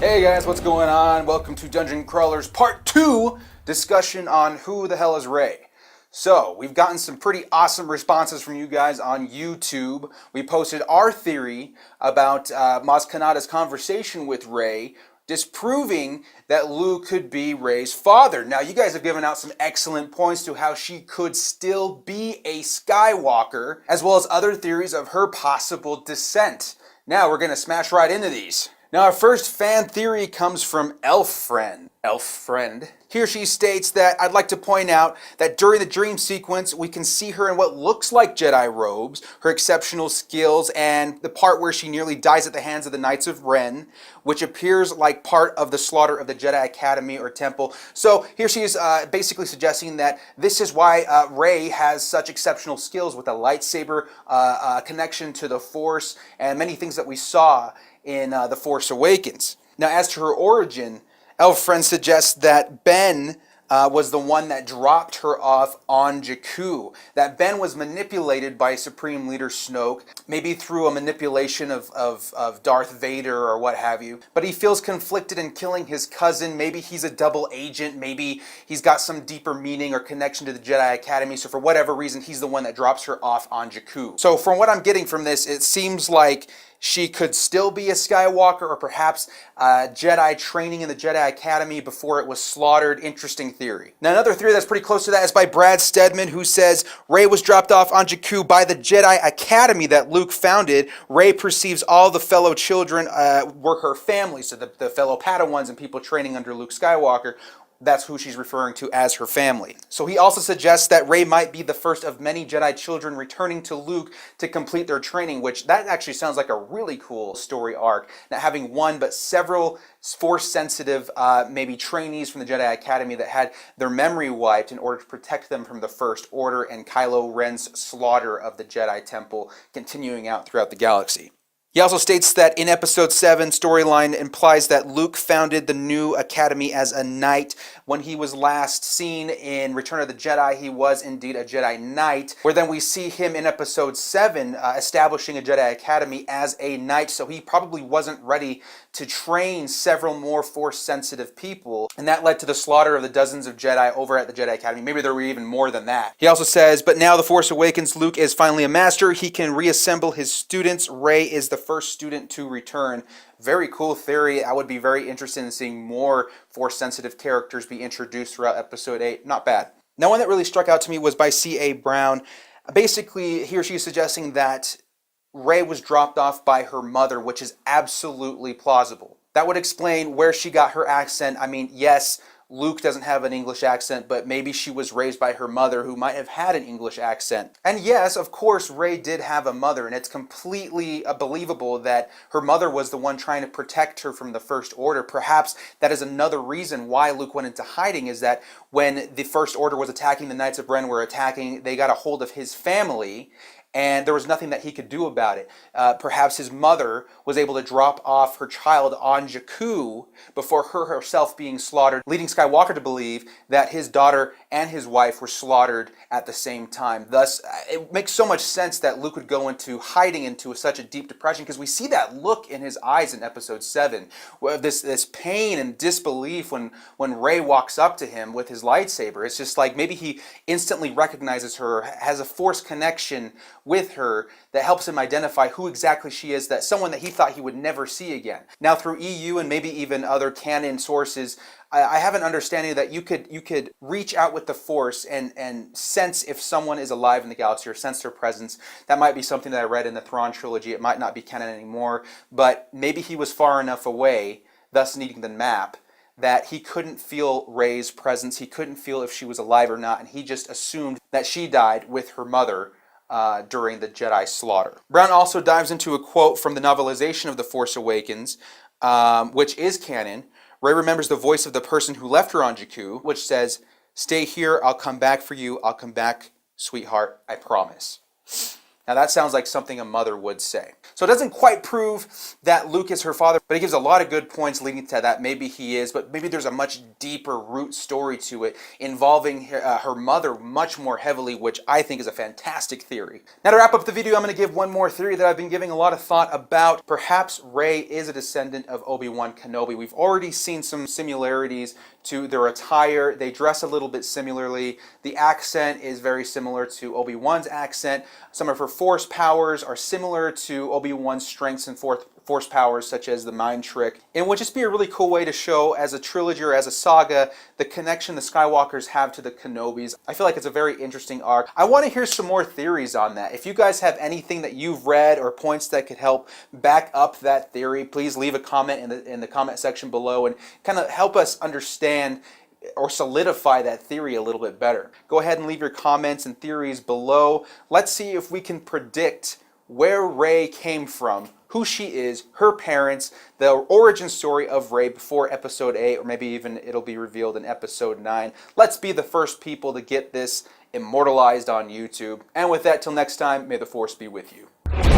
Hey guys, what's going on? Welcome to Dungeon Crawlers Part 2, discussion on who the hell is Rey. So, we've gotten some pretty awesome responses from you guys on YouTube. We posted our theory about Maz Kanata's conversation with Rey, disproving that Luke could be Rey's father. Now, you guys have given out some excellent points to how she could still be a Skywalker, as well as other theories of her possible descent. Now, we're going to smash right into these. Now, our first fan theory comes from Elf Friend. Here she states that I'd like to point out that during the dream sequence, we can see her in what looks like Jedi robes, her exceptional skills, and the part where she nearly dies at the hands of the Knights of Ren, which appears like part of the slaughter of the Jedi Academy or Temple. So here she is basically suggesting that this is why Rey has such exceptional skills with a lightsaber, connection to the Force, and many things that we saw in The Force Awakens. Now, as to her origin, Elf Friend suggests that Ben was the one that dropped her off on Jakku. That Ben was manipulated by Supreme Leader Snoke, maybe through a manipulation of Darth Vader or what have you. But he feels conflicted in killing his cousin. Maybe he's a double agent. Maybe he's got some deeper meaning or connection to the Jedi Academy. So for whatever reason, he's the one that drops her off on Jakku. So from what I'm getting from this, it seems like she could still be a Skywalker, or perhaps Jedi training in the Jedi Academy before it was slaughtered. Interesting theory. Now, another theory that's pretty close to that is by Brad Stedman, who says Rey was dropped off on Jakku by the Jedi Academy that Luke founded. Rey perceives all the fellow children were her family, so the fellow Padawans and people training under Luke Skywalker. That's who she's referring to as her family. So he also suggests that Rey might be the first of many Jedi children returning to Luke to complete their training, which that actually sounds like a really cool story arc. Not having one, but several Force-sensitive, maybe trainees from the Jedi Academy that had their memory wiped in order to protect them from the First Order and Kylo Ren's slaughter of the Jedi Temple continuing out throughout the galaxy. He also states that in Episode 7, storyline implies that Luke founded the new academy as a knight. When he was last seen in Return of the Jedi, he was indeed a Jedi Knight, where then we see him in Episode 7 establishing a Jedi Academy as a knight, so he probably wasn't ready to train several more Force-sensitive people, and that led to the slaughter of the dozens of Jedi over at the Jedi Academy. Maybe there were even more than that. He also says, but now The Force Awakens, Luke is finally a master. He can reassemble his students. Rey is the first student to return. Very cool theory. I would be very interested in seeing more Force-sensitive characters be introduced throughout Episode 8. Not bad. Now, one that really struck out to me was by C.A. Brown. Basically, he or she is suggesting that Rey was dropped off by her mother, which is absolutely plausible. That would explain where she got her accent. I mean, yes, Luke doesn't have an English accent, but maybe she was raised by her mother who might have had an English accent. And yes, of course, Rey did have a mother, and it's completely believable that her mother was the one trying to protect her from the First Order. Perhaps that is another reason why Luke went into hiding, is that when the First Order was attacking, the Knights of Ren were attacking, they got a hold of his family, and there was nothing that he could do about it. Perhaps his mother was able to drop off her child on Jakku before her herself being slaughtered, leading Skywalker to believe that his daughter and his wife were slaughtered at the same time. Thus, it makes so much sense that Luke would go into hiding into such a deep depression, because we see that look in his eyes in Episode 7, where this pain and disbelief when Rey walks up to him with his lightsaber. It's just like maybe he instantly recognizes her, has a Force connection with her that helps him identify who exactly she is, that someone that he thought he would never see again. Now, through EU and maybe even other canon sources, I have an understanding that you could reach out with the Force and sense if someone is alive in the galaxy, or sense their presence. That might be something that I read in the Thrawn trilogy. It might not be canon anymore, but maybe he was far enough away, thus needing the map, that he couldn't feel Rey's presence. He couldn't feel if she was alive or not, and he just assumed that she died with her mother during the Jedi slaughter. Brown also dives into a quote from the novelization of The Force Awakens, which is canon. Rey remembers the voice of the person who left her on Jakku, which says, "Stay here, I'll come back for you, I'll come back, sweetheart, I promise." Now that sounds like something a mother would say. So it doesn't quite prove that Luke is her father, but it gives a lot of good points leading to that maybe he is, but maybe there's a much deeper root story to it involving her mother much more heavily, which I think is a fantastic theory. Now to wrap up the video, I'm going to give one more theory that I've been giving a lot of thought about. Perhaps Rey is a descendant of Obi-Wan Kenobi. We've already seen some similarities to their attire. They dress a little bit similarly. The accent is very similar to Obi-Wan's accent. Some of her force powers are similar to Obi-Wan's strengths and force powers, such as the mind trick. It would just be a really cool way to show, as a trilogy or as a saga, the connection the Skywalkers have to the Kenobis. I feel like it's a very interesting arc. I want to hear some more theories on that. If you guys have anything that you've read or points that could help back up that theory, please leave a comment in the comment section below and kind of help us understand or solidify that theory a little bit better. Go ahead and leave your comments and theories below. Let's see if we can predict where Rey came from, who she is, her parents, the origin story of Rey before episode 8, or maybe even it'll be revealed in episode 9. Let's be the first people to get this immortalized on YouTube. And with that, till next time, may the Force be with you.